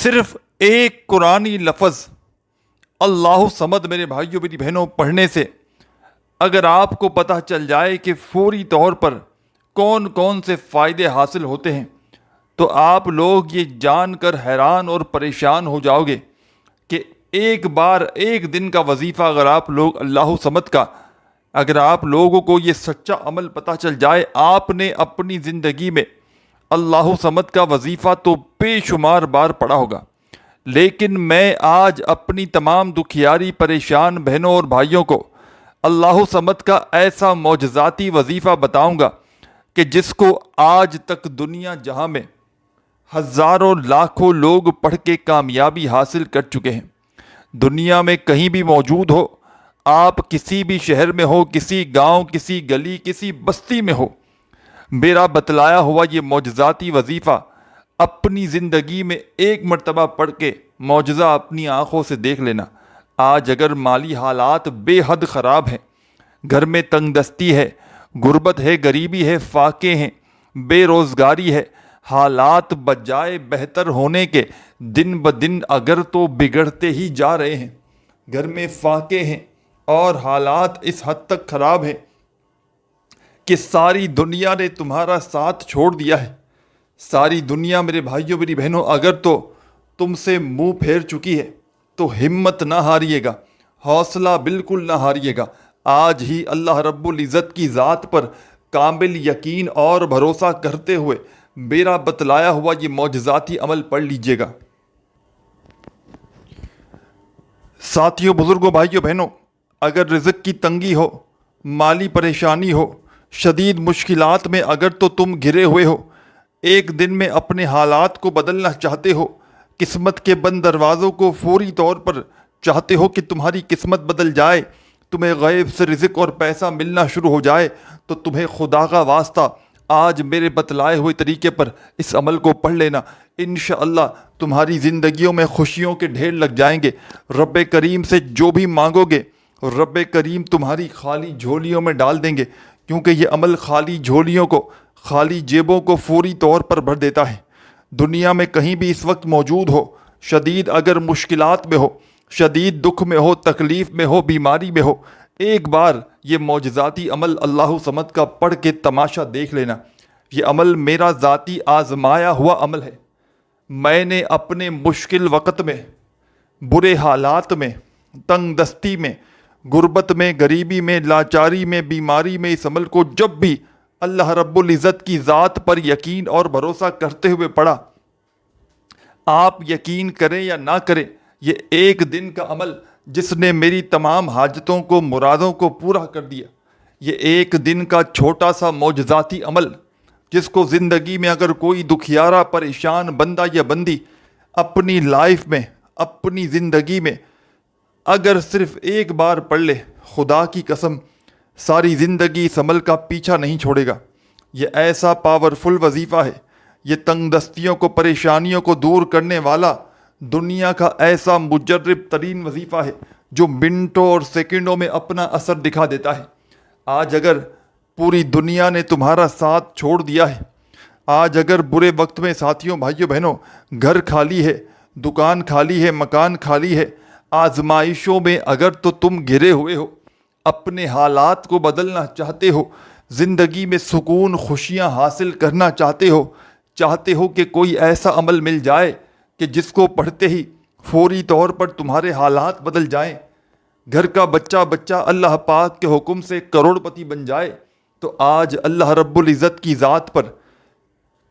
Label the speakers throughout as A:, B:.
A: صرف ایک قرآنی لفظ اللہ صمد میرے بھائیوں میری بہنوں پڑھنے سے اگر آپ کو پتہ چل جائے کہ فوری طور پر کون کون سے فائدے حاصل ہوتے ہیں تو آپ لوگ یہ جان کر حیران اور پریشان ہو جاؤ گے کہ ایک بار ایک دن کا وظیفہ اگر آپ لوگ اللہ صمد کا اگر آپ لوگوں کو یہ سچا عمل پتہ چل جائے، آپ نے اپنی زندگی میں اللہ صمد کا وظیفہ تو بے شمار بار پڑھا ہوگا، لیکن میں آج اپنی تمام دکھیاری پریشان بہنوں اور بھائیوں کو اللہ صمد کا ایسا معجزاتی وظیفہ بتاؤں گا کہ جس کو آج تک دنیا جہاں میں ہزاروں لاکھوں لوگ پڑھ کے کامیابی حاصل کر چکے ہیں، دنیا میں کہیں بھی موجود ہو، آپ کسی بھی شہر میں ہو، کسی گاؤں، کسی گلی، کسی بستی میں ہو، میرا بتلایا ہوا یہ معجزاتی وظیفہ اپنی زندگی میں ایک مرتبہ پڑھ کے معجزہ اپنی آنکھوں سے دیکھ لینا۔ آج اگر مالی حالات بے حد خراب ہیں، گھر میں تنگ دستی ہے، غربت ہے، غریبی ہے، فاقے ہیں، بے روزگاری ہے، حالات بجائے بہتر ہونے کے دن بدن اگر تو بگڑتے ہی جا رہے ہیں، گھر میں فاقے ہیں اور حالات اس حد تک خراب ہیں کہ ساری دنیا نے تمہارا ساتھ چھوڑ دیا ہے، ساری دنیا میرے بھائیوں میری بہنوں اگر تو تم سے منہ پھیر چکی ہے تو ہمت نہ ہاریے گا، حوصلہ بالکل نہ ہاریے گا۔ آج ہی اللہ رب العزت کی ذات پر کامل یقین اور بھروسہ کرتے ہوئے میرا بتلایا ہوا یہ معجزاتی عمل پڑھ لیجئے گا۔ ساتھیوں، بزرگوں، بھائیوں، بہنوں، اگر رزق کی تنگی ہو، مالی پریشانی ہو، شدید مشکلات میں اگر تو تم گھرے ہوئے ہو، ایک دن میں اپنے حالات کو بدلنا چاہتے ہو، قسمت کے بند دروازوں کو فوری طور پر چاہتے ہو کہ تمہاری قسمت بدل جائے، تمہیں غیب سے رزق اور پیسہ ملنا شروع ہو جائے، تو تمہیں خدا کا واسطہ آج میرے بتلائے ہوئے طریقے پر اس عمل کو پڑھ لینا۔ انشاءاللہ تمہاری زندگیوں میں خوشیوں کے ڈھیر لگ جائیں گے۔ رب کریم سے جو بھی مانگو گے رب کریم تمہاری خالی جھولیوں میں ڈال دیں گے، کیونکہ یہ عمل خالی جھولیوں کو، خالی جیبوں کو فوری طور پر بھر دیتا ہے۔ دنیا میں کہیں بھی اس وقت موجود ہو، شدید اگر مشکلات میں ہو، شدید دکھ میں ہو، تکلیف میں ہو، بیماری میں ہو، ایک بار یہ معجزاتی عمل اللہ صمد کا پڑھ کے تماشا دیکھ لینا۔ یہ عمل میرا ذاتی آزمایا ہوا عمل ہے۔ میں نے اپنے مشکل وقت میں، برے حالات میں، تنگ دستی میں، غربت میں، غریبی میں، لاچاری میں، بیماری میں اس عمل کو جب بھی اللہ رب العزت کی ذات پر یقین اور بھروسہ کرتے ہوئے پڑھا، آپ یقین کریں یا نہ کریں، یہ ایک دن کا عمل جس نے میری تمام حاجتوں کو، مرادوں کو پورا کر دیا، یہ ایک دن کا چھوٹا سا معجزاتی عمل جس کو زندگی میں اگر کوئی دکھیارا پریشان بندہ یا بندی اپنی لائف میں، اپنی زندگی میں اگر صرف ایک بار پڑھ لے، خدا کی قسم ساری زندگی اس عمل کا پیچھا نہیں چھوڑے گا۔ یہ ایسا پاورفل وظیفہ ہے، یہ تنگ دستیوں کو، پریشانیوں کو دور کرنے والا دنیا کا ایسا مجرب ترین وظیفہ ہے جو منٹوں اور سیکنڈوں میں اپنا اثر دکھا دیتا ہے۔ آج اگر پوری دنیا نے تمہارا ساتھ چھوڑ دیا ہے، آج اگر برے وقت میں ساتھیوں، بھائیوں، بہنوں، گھر خالی ہے، دکان خالی ہے، مکان خالی ہے، آزمائشوں میں اگر تو تم گھرے ہوئے ہو، اپنے حالات کو بدلنا چاہتے ہو، زندگی میں سکون، خوشیاں حاصل کرنا چاہتے ہو کہ کوئی ایسا عمل مل جائے کہ جس کو پڑھتے ہی فوری طور پر تمہارے حالات بدل جائیں، گھر کا بچہ اللہ پاک کے حکم سے کروڑ پتی بن جائے، تو آج اللہ رب العزت کی ذات پر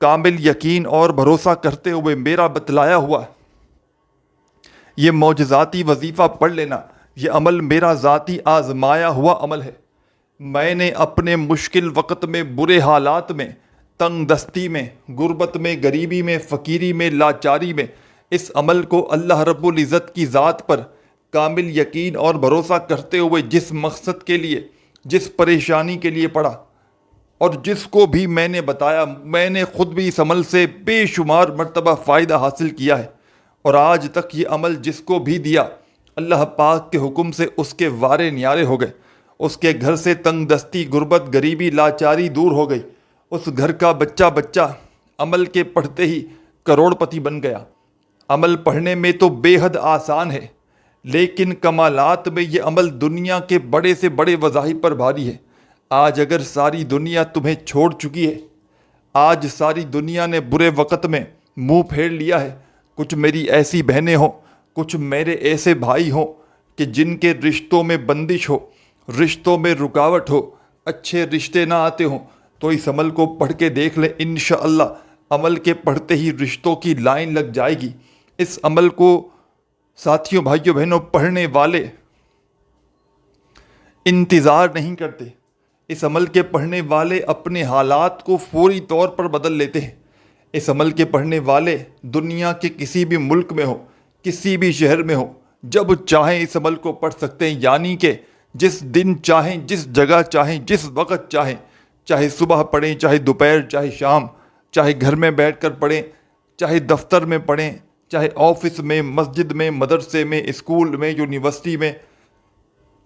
A: کامل یقین اور بھروسہ کرتے ہوئے میرا بتلایا ہوا یہ معجزاتی وظیفہ پڑھ لینا۔ یہ عمل میرا ذاتی آزمایا ہوا عمل ہے۔ میں نے اپنے مشکل وقت میں، برے حالات میں، تنگ دستی میں، غربت میں، غریبی میں، فقیری میں، لاچاری میں اس عمل کو اللہ رب العزت کی ذات پر کامل یقین اور بھروسہ کرتے ہوئے جس مقصد کے لیے، جس پریشانی کے لیے پڑھا اور جس کو بھی میں نے بتایا، میں نے خود بھی اس عمل سے بے شمار مرتبہ فائدہ حاصل کیا ہے، اور آج تک یہ عمل جس کو بھی دیا، اللہ پاک کے حکم سے اس کے وارے نیارے ہو گئے، اس کے گھر سے تنگ دستی، غربت، غریبی، لاچاری دور ہو گئی، اس گھر کا بچہ عمل کے پڑھتے ہی کروڑ پتی بن گیا۔ عمل پڑھنے میں تو بے حد آسان ہے، لیکن کمالات میں یہ عمل دنیا کے بڑے سے بڑے وظائف پر بھاری ہے۔ آج اگر ساری دنیا تمہیں چھوڑ چکی ہے، آج ساری دنیا نے برے وقت میں منہ پھیر لیا ہے، کچھ میری ایسی بہنیں ہوں، کچھ میرے ایسے بھائی ہوں کہ جن کے رشتوں میں بندش ہو، رشتوں میں رکاوٹ ہو، اچھے رشتے نہ آتے ہوں، تو اس عمل کو پڑھ کے دیکھ لیں، انشاءاللہ عمل کے پڑھتے ہی رشتوں کی لائن لگ جائے گی۔ اس عمل کو ساتھیوں، بھائیوں، بہنوں، پڑھنے والے انتظار نہیں کرتے۔ اس عمل کے پڑھنے والے اپنے حالات کو فوری طور پر بدل لیتے ہیں۔ اس عمل کے پڑھنے والے دنیا کے کسی بھی ملک میں ہو، کسی بھی شہر میں ہو، جب چاہیں اس عمل کو پڑھ سکتے ہیں، یعنی کہ جس دن چاہیں، جس جگہ چاہیں، جس وقت چاہیں، چاہے صبح پڑھیں، چاہے دوپہر، چاہے شام، چاہے گھر میں بیٹھ کر پڑھیں، چاہے دفتر میں پڑھیں، چاہے آفس میں، مسجد میں، مدرسے میں، اسکول میں، یونیورسٹی میں۔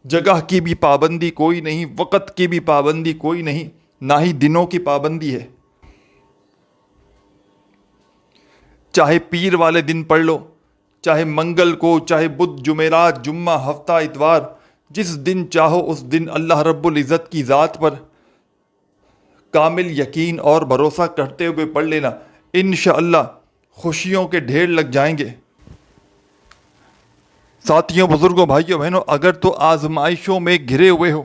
A: جگہ کی بھی پابندی کوئی نہیں، وقت کی بھی پابندی کوئی نہیں، نہ ہی دنوں کی پابندی ہے۔ چاہے پیر والے دن پڑھ لو، چاہے منگل کو، چاہے بدھ، جمعرات، جمعہ، ہفتہ، اتوار، جس دن چاہو اس دن اللہ رب العزت کی ذات پر کامل یقین اور بھروسہ کرتے ہوئے پڑھ لینا، انشاءاللہ خوشیوں کے ڈھیر لگ جائیں گے۔ ساتھیوں، بزرگوں، بھائیوں، بہنوں، اگر تو آزمائشوں میں گھرے ہوئے ہو،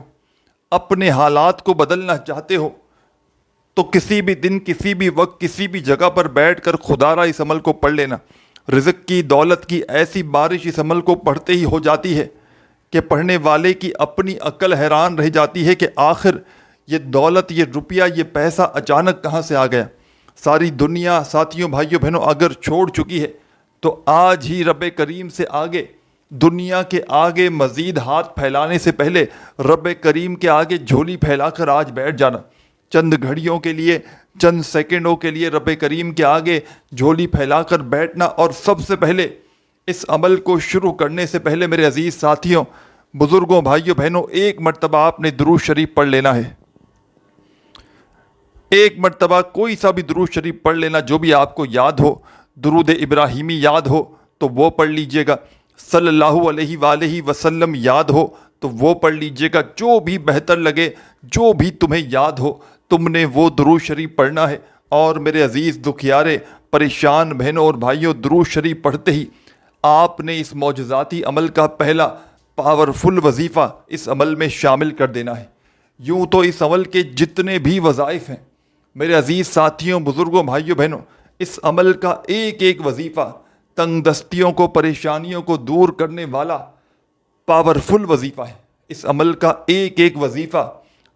A: اپنے حالات کو بدلنا چاہتے ہو، تو کسی بھی دن، کسی بھی وقت، کسی بھی جگہ پر بیٹھ کر خدا را اس عمل کو پڑھ لینا۔ رزق کی، دولت کی ایسی بارش اس عمل کو پڑھتے ہی ہو جاتی ہے کہ پڑھنے والے کی اپنی عقل حیران رہ جاتی ہے کہ آخر یہ دولت، یہ روپیہ، یہ پیسہ اچانک کہاں سے آ گیا۔ ساری دنیا، ساتھیوں، بھائیوں، بہنوں، اگر چھوڑ چکی ہے تو آج ہی رب کریم سے آگے، دنیا کے آگے مزید ہاتھ پھیلانے سے پہلے رب کریم کے آگے جھولی پھیلا کر آج بیٹھ جانا۔ چند گھڑیوں کے لیے، چند سیکنڈوں کے لیے رب کریم کے آگے جھولی پھیلا کر بیٹھنا، اور سب سے پہلے اس عمل کو شروع کرنے سے پہلے میرے عزیز ساتھیوں، بزرگوں، بھائیوں، بہنوں، ایک مرتبہ آپ نے درود شریف پڑھ لینا ہے۔ ایک مرتبہ کوئی سا بھی درود شریف پڑھ لینا جو بھی آپ کو یاد ہو۔ درود ابراہیمی یاد ہو تو وہ پڑھ لیجئے گا، صلی اللہ علیہ وآلہ وسلم یاد ہو تو وہ پڑھ لیجئے گا، جو بھی بہتر لگے، جو بھی تمہیں یاد ہو تم نے وہ درود شریف پڑھنا ہے۔ اور میرے عزیز دکھیارے، پریشان بہنوں اور بھائیوں، درود شریف پڑھتے ہی آپ نے اس معجزاتی عمل کا پہلا پاورفل وظیفہ اس عمل میں شامل کر دینا ہے۔ یوں تو اس عمل کے جتنے بھی وظائف ہیں میرے عزیز ساتھیوں، بزرگوں، بھائیوں، بہنوں، اس عمل کا ایک ایک وظیفہ تنگ دستیوں کو، پریشانیوں کو دور کرنے والا پاورفل وظیفہ ہے۔ اس عمل کا ایک ایک وظیفہ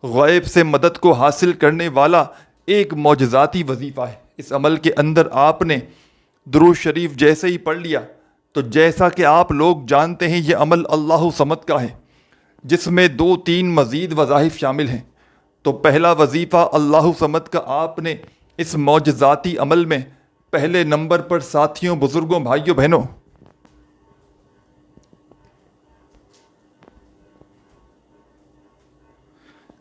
A: غیب سے مدد کو حاصل کرنے والا ایک معجزاتی وظیفہ ہے۔ اس عمل کے اندر آپ نے درود شریف جیسے ہی پڑھ لیا تو جیسا کہ آپ لوگ جانتے ہیں یہ عمل اللہ صمد کا ہے، جس میں 2-3 مزید وظائف شامل ہیں۔ تو پہلا وظیفہ اللہ صمد کا آپ نے اس معجزاتی عمل میں پہلے نمبر پر، ساتھیوں، بزرگوں، بھائیوں، بہنوں،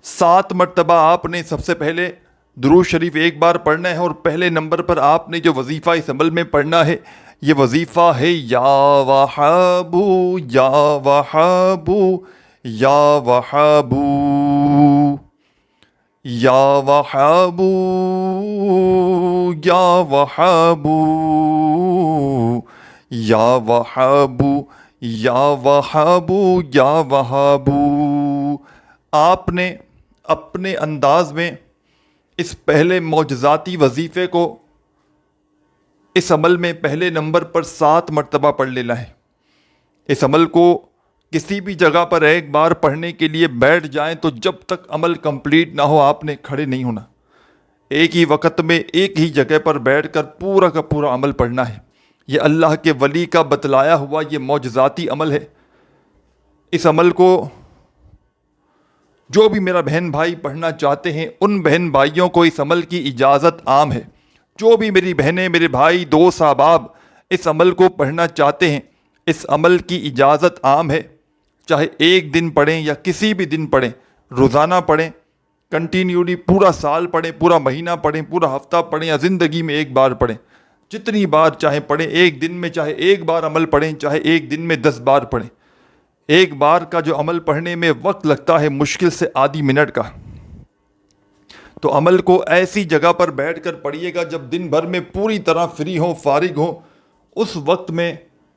A: 7 مرتبہ آپ نے سب سے پہلے درود شریف ایک بار پڑھنا ہے، اور پہلے نمبر پر آپ نے جو وظیفہ اس عمل میں پڑھنا ہے یہ وظیفہ ہے یا وہابو یا وہابو یا وہابو یا وہابو یا وہابو یا وہابو یا وہابو یا وہابو۔ آپ نے اپنے انداز میں اس پہلے معجزاتی وظیفے کو اس عمل میں پہلے نمبر پر 7 مرتبہ پڑھ لینا ہے۔ اس عمل کو کسی بھی جگہ پر ایک بار پڑھنے کے لیے بیٹھ جائیں تو جب تک عمل کمپلیٹ نہ ہو آپ نے کھڑے نہیں ہونا۔ ایک ہی وقت میں ایک ہی جگہ پر بیٹھ کر پورا کا پورا عمل پڑھنا ہے۔ یہ اللہ کے ولی کا بتلایا ہوا یہ معجزاتی عمل ہے۔ اس عمل کو جو بھی میرا بہن بھائی پڑھنا چاہتے ہیں ان بہن بھائیوں کو اس عمل کی اجازت عام ہے۔ جو بھی میری بہنیں، میرے بھائی، دوست، احباب اس عمل کو پڑھنا چاہتے ہیں اس عمل کی اجازت عام ہے۔ چاہے ایک دن پڑھیں یا کسی بھی دن پڑھیں، روزانہ پڑھیں، کنٹینیولی پورا سال پڑھیں، پورا مہینہ پڑھیں، پورا ہفتہ پڑھیں، یا زندگی میں ایک بار پڑھیں، جتنی بار چاہیں پڑھیں، ایک دن میں چاہے ایک بار عمل پڑھیں، چاہے ایک دن میں 10 بار پڑھیں۔ ایک بار کا جو عمل پڑھنے میں وقت لگتا ہے مشکل سے آدھی منٹ کا، تو عمل کو ایسی جگہ پر بیٹھ کر پڑھیے گا جب دن بھر میں پوری طرح فری ہوں، فارغ ہوں، اس وقت میں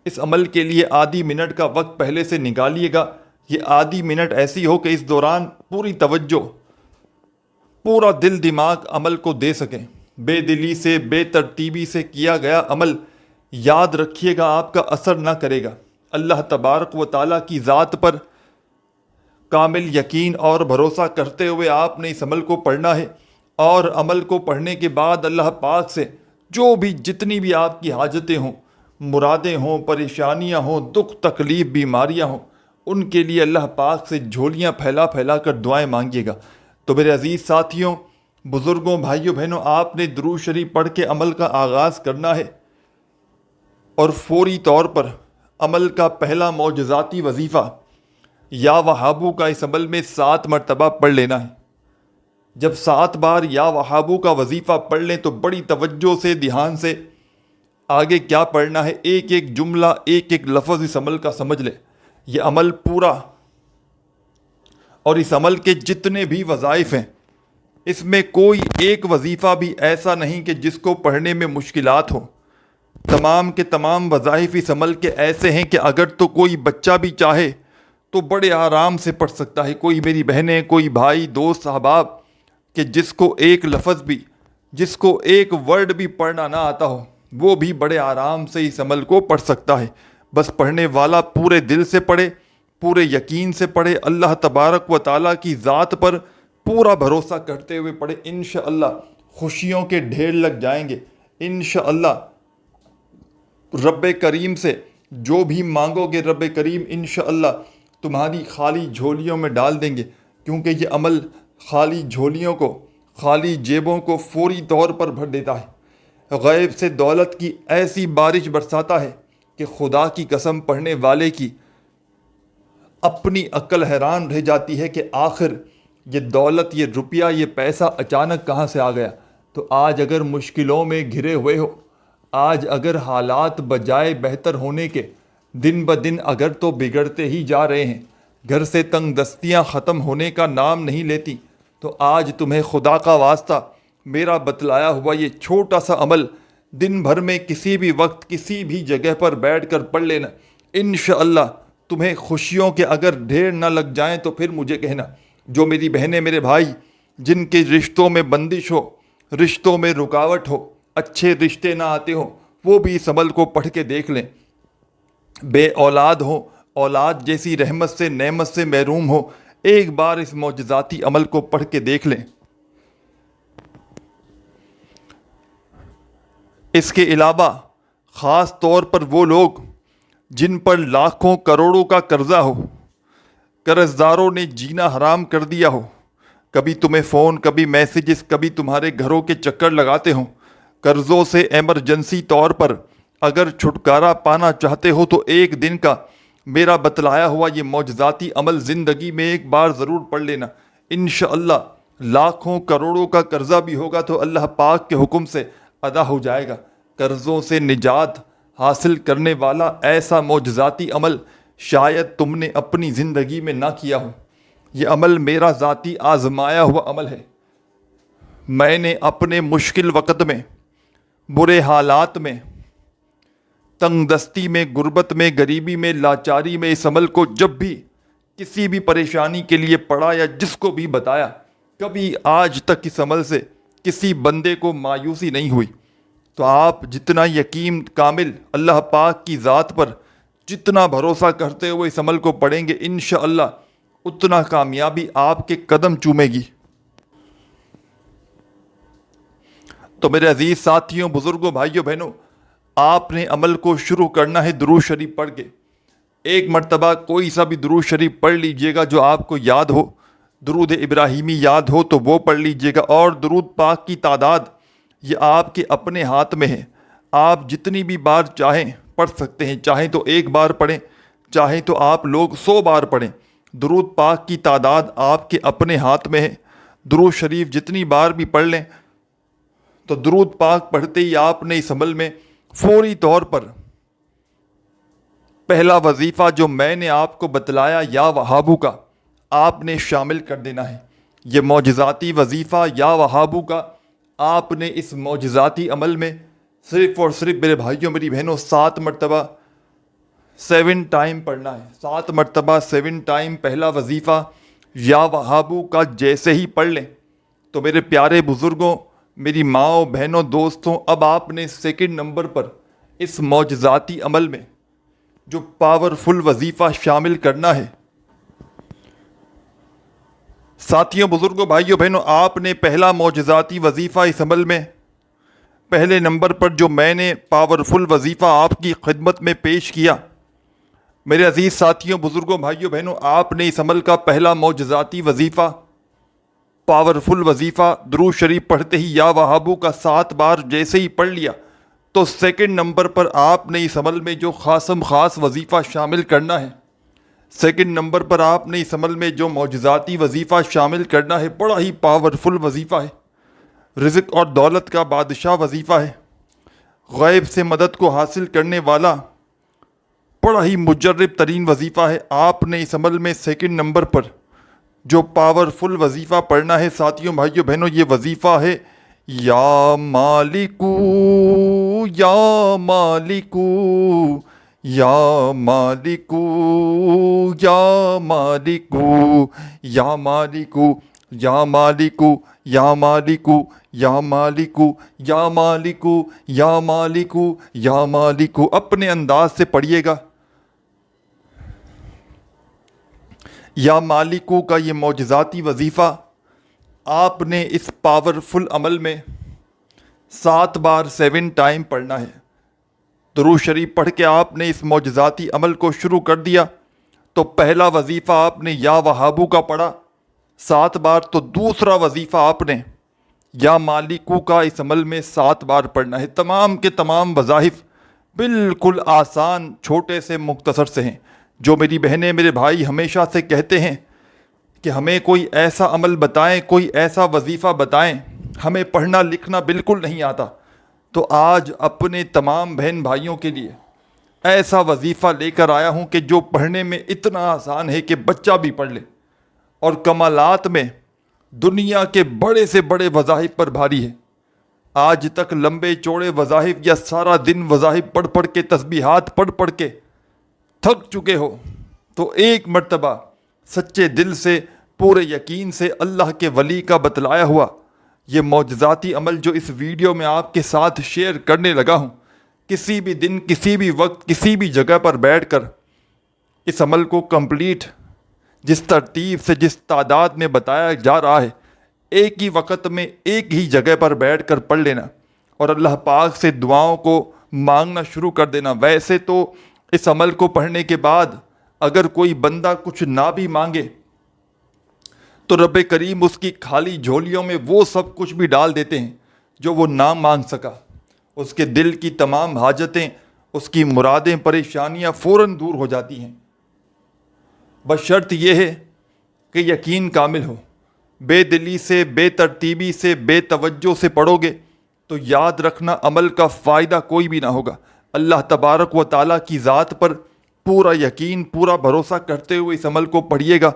A: اس عمل کے لیے آدھی منٹ کا وقت پہلے سے نکالیے گا۔ یہ آدھی منٹ ایسی ہو کہ اس دوران پوری توجہ، پورا دل دماغ عمل کو دے سکیں۔ بے دلی سے، بے ترتیبی سے کیا گیا عمل، یاد رکھیے گا، آپ کا اثر نہ کرے گا۔ اللہ تبارک و تعالیٰ کی ذات پر کامل یقین اور بھروسہ کرتے ہوئے آپ نے اس عمل کو پڑھنا ہے، اور عمل کو پڑھنے کے بعد اللہ پاک سے جو بھی جتنی بھی آپ کی حاجتیں ہوں، مرادیں ہوں، پریشانیاں ہوں، دکھ تکلیف بیماریاں ہوں، ان کے لیے اللہ پاک سے جھولیاں پھیلا پھیلا کر دعائیں مانگیے گا۔ تو میرے عزیز ساتھیوں، بزرگوں، بھائیوں، بہنوں، آپ نے درود شریف پڑھ کے عمل کا آغاز کرنا ہے، اور فوری طور پر عمل کا پہلا معجزاتی وظیفہ یا وہابو کا اس عمل میں 7 مرتبہ پڑھ لینا ہے۔ جب 7 بار یا وہابو کا وظیفہ پڑھ لیں تو بڑی توجہ سے، دھیان سے آگے کیا پڑھنا ہے، ایک ایک جملہ، ایک ایک لفظ اس عمل کا سمجھ لیں۔ یہ عمل پورا، اور اس عمل کے جتنے بھی وظائف ہیں، اس میں کوئی ایک وظیفہ بھی ایسا نہیں کہ جس کو پڑھنے میں مشکلات ہوں۔ تمام کے تمام وظائف اس عمل کے ایسے ہیں کہ اگر تو کوئی بچہ بھی چاہے تو بڑے آرام سے پڑھ سکتا ہے۔ کوئی میری بہنیں، کوئی بھائی، دوست، احباب کہ جس کو ایک لفظ بھی، جس کو ایک ورڈ بھی پڑھنا نہ آتا ہو، وہ بھی بڑے آرام سے اس عمل کو پڑھ سکتا ہے۔ بس پڑھنے والا پورے دل سے پڑھے، پورے یقین سے پڑھے، اللہ تبارک و تعالیٰ کی ذات پر پورا بھروسہ کرتے ہوئے پڑھے۔ انشاءاللہ خوشیوں کے ڈھیر لگ جائیں گے۔ انشاءاللہ رب کریم سے جو بھی مانگو گے، رب کریم انشاءاللہ تمہاری خالی جھولیوں میں ڈال دیں گے، کیونکہ یہ عمل خالی جھولیوں کو، خالی جیبوں کو فوری طور پر بھر دیتا ہے۔ غیب سے دولت کی ایسی بارش برساتا ہے کہ خدا کی قسم پڑھنے والے کی اپنی عقل حیران رہ جاتی ہے کہ آخر یہ دولت، یہ روپیہ، یہ پیسہ اچانک کہاں سے آ گیا۔ تو آج اگر مشکلوں میں گھرے ہوئے ہو، آج اگر حالات بجائے بہتر ہونے کے دن بدن اگر تو بگڑتے ہی جا رہے ہیں، گھر سے تنگ دستیاں ختم ہونے کا نام نہیں لیتی، تو آج تمہیں خدا کا واسطہ میرا بتلایا ہوا یہ چھوٹا سا عمل دن بھر میں کسی بھی وقت، کسی بھی جگہ پر بیٹھ کر پڑھ لینا۔ انشاءاللہ تمہیں خوشیوں کے اگر ڈھیر نہ لگ جائیں تو پھر مجھے کہنا۔ جو میری بہنیں، میرے بھائی، جن کے رشتوں میں بندش ہو، رشتوں میں رکاوٹ ہو، اچھے رشتے نہ آتے ہوں، وہ بھی اس عمل کو پڑھ کے دیکھ لیں۔ بے اولاد ہو، اولاد جیسی رحمت سے، نعمت سے محروم ہو، ایک بار اس معجزاتی عمل کو پڑھ کے دیکھ لیں۔ اس کے علاوہ خاص طور پر وہ لوگ جن پر لاکھوں کروڑوں کا قرضہ ہو، قرض داروں نے جینا حرام کر دیا ہو، کبھی تمہیں فون، کبھی میسیجز، کبھی تمہارے گھروں کے چکر لگاتے ہوں، قرضوں سے ایمرجنسی طور پر اگر چھٹکارا پانا چاہتے ہو تو ایک دن کا میرا بتلایا ہوا یہ معجزاتی عمل زندگی میں ایک بار ضرور پڑھ لینا۔ انشاءاللہ لاکھوں کروڑوں کا قرضہ بھی ہوگا تو اللہ پاک کے حکم سے ادا ہو جائے گا۔ قرضوں سے نجات حاصل کرنے والا ایسا معجزاتی عمل شاید تم نے اپنی زندگی میں نہ کیا ہو۔ یہ عمل میرا ذاتی آزمایا ہوا عمل ہے۔ میں نے اپنے مشکل وقت میں، برے حالات میں، تنگ دستی میں، غربت میں، غریبی میں، لاچاری میں اس عمل کو جب بھی کسی بھی پریشانی کے لیے پڑھا یا جس کو بھی بتایا، کبھی آج تک اس عمل سے کسی بندے کو مایوسی نہیں ہوئی۔ تو آپ جتنا یقین کامل اللہ پاک کی ذات پر جتنا بھروسہ کرتے ہوئے اس عمل کو پڑھیں گے، انشاءاللہ اتنا کامیابی آپ کے قدم چومے گی۔ تو میرے عزیز ساتھیوں، بزرگوں، بھائیوں، بہنوں، آپ نے عمل کو شروع کرنا ہے درود شریف پڑھ کے۔ ایک مرتبہ کوئی سا بھی درود شریف پڑھ لیجئے گا جو آپ کو یاد ہو۔ درود ابراہیمی یاد ہو تو وہ پڑھ لیجئے گا، اور درود پاک کی تعداد یہ آپ کے اپنے ہاتھ میں ہے۔ آپ جتنی بھی بار چاہیں پڑھ سکتے ہیں، چاہیں تو ایک بار پڑھیں، چاہیں تو آپ لوگ 100 بار پڑھیں۔ درود پاک کی تعداد آپ کے اپنے ہاتھ میں ہے۔ درود شریف جتنی بار بھی پڑھ لیں تو درود پاک پڑھتے ہی آپ نے اس عمل میں فوری طور پر پہلا وظیفہ جو میں نے آپ کو بتلایا یا وہابو کا آپ نے شامل کر دینا ہے۔ یہ معجزاتی وظیفہ یا وہابو کا آپ نے اس معجزاتی عمل میں صرف اور صرف میرے بھائیوں میری بہنوں 7 مرتبہ 7 ٹائم پڑھنا ہے۔ 7 مرتبہ 7 ٹائم پہلا وظیفہ یا وہابو کا جیسے ہی پڑھ لیں تو میرے پیارے بزرگوں، میری ماؤں، بہنوں، دوستوں، اب آپ نے سیکنڈ نمبر پر اس معجزاتی عمل میں جو پاورفل وظیفہ شامل کرنا ہے۔ ساتھیوں، بزرگوں، بھائیوں، بہنوں، آپ نے پہلا معجزاتی وظیفہ اس عمل میں پہلے نمبر پر جو میں نے پاورفل وظیفہ آپ کی خدمت میں پیش کیا، میرے عزیز ساتھیوں، بزرگوں، بھائیوں، بہنوں، آپ نے اس عمل کا پہلا معجزاتی وظیفہ پاورفل وظیفہ درود شریف پڑھتے ہی یا وہابو کا 7 بار جیسے ہی پڑھ لیا تو سیکنڈ نمبر پر آپ نے اس عمل میں جو خاص وظیفہ شامل کرنا ہے، سیکنڈ نمبر پر آپ نے اس عمل میں جو معجزاتی وظیفہ شامل کرنا ہے، بڑا ہی پاورفل وظیفہ ہے، رزق اور دولت کا بادشاہ وظیفہ ہے، غیب سے مدد کو حاصل کرنے والا بڑا ہی مجرب ترین وظیفہ ہے۔ آپ نے اس عمل میں سیکنڈ نمبر پر جو پاورفل وظیفہ پڑھنا ہے، ساتھیوں، بھائیوں، بہنوں، یہ وظیفہ ہے یا مالکو یا مالکو یا مالکو یا مالکو یا مالکو یا مالکو یا مالکو یا مالکو یا مالکو یا مالکو یا مالکو۔ اپنے انداز سے پڑھیے گا۔ یا مالکو کا یہ معجزاتی وظیفہ آپ نے اس پاورفل عمل میں 7 بار 7 ٹائم پڑھنا ہے۔ درود شریف پڑھ کے آپ نے اس معجزاتی عمل کو شروع کر دیا تو پہلا وظیفہ آپ نے یا وہابو کا پڑھا 7 بار، تو دوسرا وظیفہ آپ نے یا مالکو کا اس عمل میں 7 بار پڑھنا ہے۔ تمام کے تمام وظائف بالکل آسان، چھوٹے سے، مختصر سے ہیں۔ جو میری بہنیں، میرے بھائی ہمیشہ سے کہتے ہیں کہ ہمیں کوئی ایسا عمل بتائیں، کوئی ایسا وظیفہ بتائیں، ہمیں پڑھنا لکھنا بالکل نہیں آتا، تو آج اپنے تمام بہن بھائیوں کے لیے ایسا وظیفہ لے کر آیا ہوں کہ جو پڑھنے میں اتنا آسان ہے کہ بچہ بھی پڑھ لے، اور کمالات میں دنیا کے بڑے سے بڑے وظائف پر بھاری ہے۔ آج تک لمبے چوڑے وظائف یا سارا دن وظائف پڑھ پڑھ کے، تسبیحات پڑھ پڑھ کے تھک چکے ہو تو ایک مرتبہ سچے دل سے، پورے یقین سے اللہ کے ولی کا بتلایا ہوا یہ معجزاتی عمل جو اس ویڈیو میں آپ کے ساتھ شیئر کرنے لگا ہوں، کسی بھی دن، کسی بھی وقت، کسی بھی جگہ پر بیٹھ کر اس عمل کو کمپلیٹ جس ترتیب سے، جس تعداد میں بتایا جا رہا ہے، ایک ہی وقت میں ایک ہی جگہ پر بیٹھ کر پڑھ لینا اور اللہ پاک سے دعاؤں کو مانگنا شروع کر دینا۔ ویسے تو اس عمل کو پڑھنے کے بعد اگر کوئی بندہ کچھ نہ بھی مانگے تو رب کریم اس کی خالی جھولیوں میں وہ سب کچھ بھی ڈال دیتے ہیں جو وہ نہ مانگ سکا۔ اس کے دل کی تمام حاجتیں، اس کی مرادیں، پریشانیاں فوراً دور ہو جاتی ہیں، بشرط یہ ہے کہ یقین کامل ہو۔ بے دلی سے، بے ترتیبی سے، بے توجہ سے پڑھو گے تو یاد رکھنا عمل کا فائدہ کوئی بھی نہ ہوگا۔ اللہ تبارک و تعالیٰ کی ذات پر پورا یقین، پورا بھروسہ کرتے ہوئے اس عمل کو پڑھیے گا،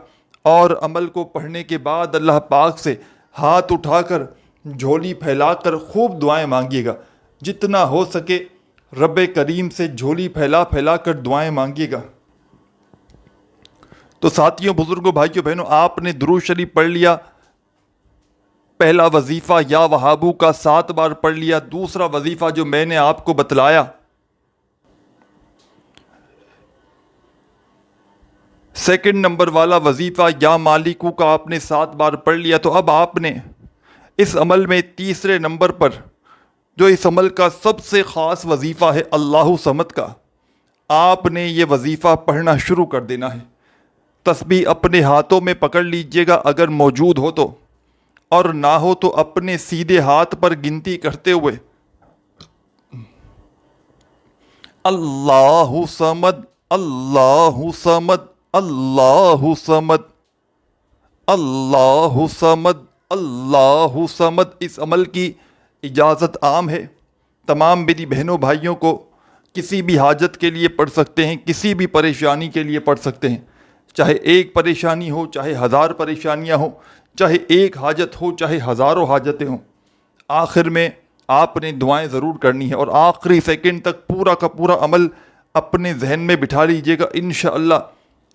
A: اور عمل کو پڑھنے کے بعد اللہ پاک سے ہاتھ اٹھا کر، جھولی پھیلا کر خوب دعائیں مانگیے گا۔ جتنا ہو سکے رب کریم سے جھولی پھیلا پھیلا کر دعائیں مانگیے گا۔ تو ساتھیوں، بزرگوں، بھائیوں، بہنوں، آپ نے درود شریف پڑھ لیا، پہلا وظیفہ یا وہابو کا 7 بار پڑھ لیا، دوسرا وظیفہ جو میں نے آپ کو بتلایا سیکنڈ نمبر والا وظیفہ یا مالکو کا آپ نے 7 بار پڑھ لیا، تو اب آپ نے اس عمل میں تیسرے نمبر پر جو اس عمل کا سب سے خاص وظیفہ ہے اللہ صمد کا، آپ نے یہ وظیفہ پڑھنا شروع کر دینا ہے۔ تسبیح اپنے ہاتھوں میں پکڑ لیجئے گا اگر موجود ہو تو، اور نہ ہو تو اپنے سیدھے ہاتھ پر گنتی کرتے ہوئے اللہ صمد، اللہ صمد، اللہ صمد، اللہ صمد، اللہ صمد، اس عمل کی اجازت عام ہے، تمام میری بہنوں بھائیوں کو کسی بھی حاجت کے لیے پڑھ سکتے ہیں، کسی بھی پریشانی کے لیے پڑھ سکتے ہیں، چاہے ایک پریشانی ہو، چاہے ہزار پریشانیاں ہوں، چاہے ایک حاجت ہو، چاہے ہزاروں حاجتیں ہوں۔ آخر میں آپ نے دعائیں ضرور کرنی ہے، اور آخری سیکنڈ تک پورا کا پورا عمل اپنے ذہن میں بٹھا لیجئے گا۔ انشاءاللہ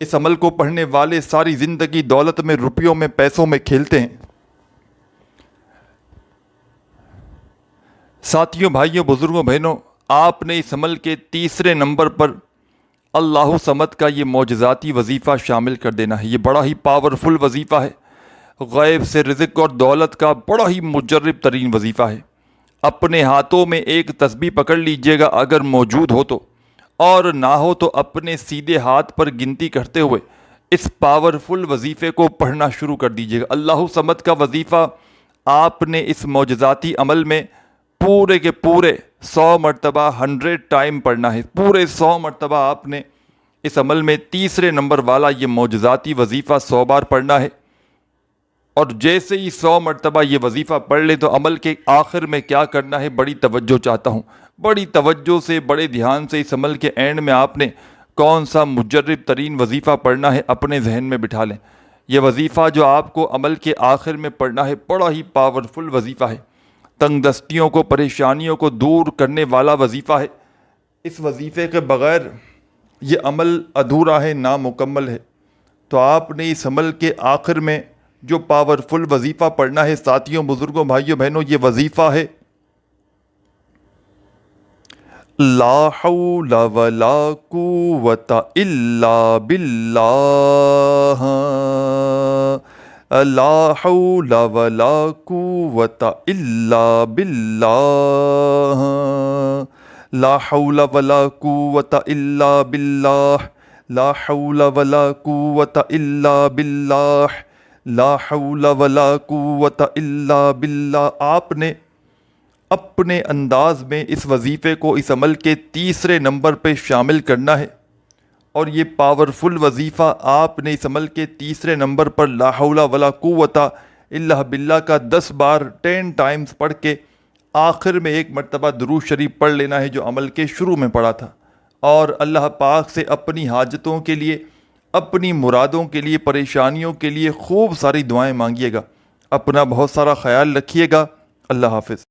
A: اس عمل کو پڑھنے والے ساری زندگی دولت میں، روپیوں میں، پیسوں میں کھیلتے ہیں۔ ساتھیوں، بھائیوں، بزرگوں، بہنوں، آپ نے اس عمل کے تیسرے نمبر پر اللہ صمد کا یہ معجزاتی وظیفہ شامل کر دینا ہے۔ یہ بڑا ہی پاورفل وظیفہ ہے، غیب سے رزق اور دولت کا بڑا ہی مجرب ترین وظیفہ ہے۔ اپنے ہاتھوں میں ایک تسبیح پکڑ لیجئے گا اگر موجود ہو تو، اور نہ ہو تو اپنے سیدھے ہاتھ پر گنتی کرتے ہوئے اس پاورفل وظیفے کو پڑھنا شروع کر دیجئے گا۔ اللہ صمد کا وظیفہ آپ نے اس معجزاتی عمل میں پورے کے پورے 100 مرتبہ 100 ٹائم پڑھنا ہے۔ پورے 100 مرتبہ آپ نے اس عمل میں تیسرے نمبر والا یہ معجزاتی وظیفہ 100 بار پڑھنا ہے۔ اور جیسے ہی 100 مرتبہ یہ وظیفہ پڑھ لے تو عمل کے آخر میں کیا کرنا ہے، بڑی توجہ چاہتا ہوں، بڑی توجہ سے، بڑے دھیان سے اس عمل کے اینڈ میں آپ نے کون سا مجرب ترین وظیفہ پڑھنا ہے اپنے ذہن میں بٹھا لیں۔ یہ وظیفہ جو آپ کو عمل کے آخر میں پڑھنا ہے بڑا ہی پاورفل وظیفہ ہے، تنگ دستیوں کو، پریشانیوں کو دور کرنے والا وظیفہ ہے۔ اس وظیفے کے بغیر یہ عمل ادھورا ہے، نامکمل ہے۔ تو آپ نے اس عمل کے آخر میں جو پاورفل وظیفہ پڑھنا ہے، ساتھیوں، بزرگوں، بھائیوں، بہنوں، یہ وظیفہ ہے لا حول ولا قوت الا باللہ، لا حول ولا قوت الا باللہ، لا حول ولا قوت الا باللہ، لا حول ولا قوت الا باللہ، لا حول ولا قوت الا باللہ۔ آپ نے اپنے انداز میں اس وظیفے کو اس عمل کے تیسرے نمبر پہ شامل کرنا ہے، اور یہ پاورفل وظیفہ آپ نے اس عمل کے تیسرے نمبر پر لا حول ولا قوت الا باللہ کا 10 بار 10 ٹائمز پڑھ کے آخر میں ایک مرتبہ درود شریف پڑھ لینا ہے جو عمل کے شروع میں پڑھا تھا، اور اللہ پاک سے اپنی حاجتوں کے لیے، اپنی مرادوں کے لیے، پریشانیوں کے لیے خوب ساری دعائیں مانگیے گا۔ اپنا بہت سارا خیال رکھیے گا۔ اللہ حافظ۔